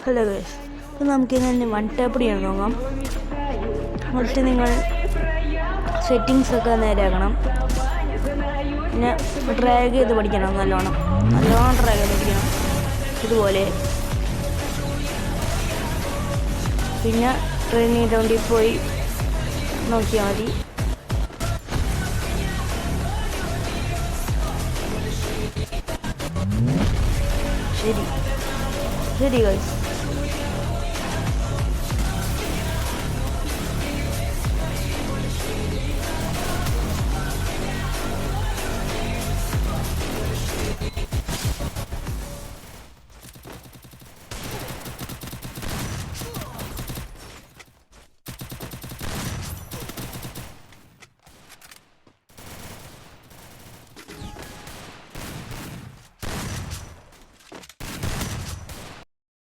Hello guys, അപ്പോൾ നമുക്കിന്ന് one tap ചെയ്യാൻ നോക്കാം. ഫസ്റ്റ് നിങ്ങൾ സെറ്റിങ്സൊക്കെ നേരെയാക്കണം. പിന്നെ ഡ്രാഗ് ചെയ്ത് പഠിക്കണം, നല്ലോണം ഡ്രാഗ് ചെയ്ത് പഠിക്കണം ഇതുപോലെ. പിന്നെ ട്രെയിനിങ് ഗ്രൗണ്ടിൽ പോയി നോക്കിയാൽ മതി. ശരി ഗൈസ്.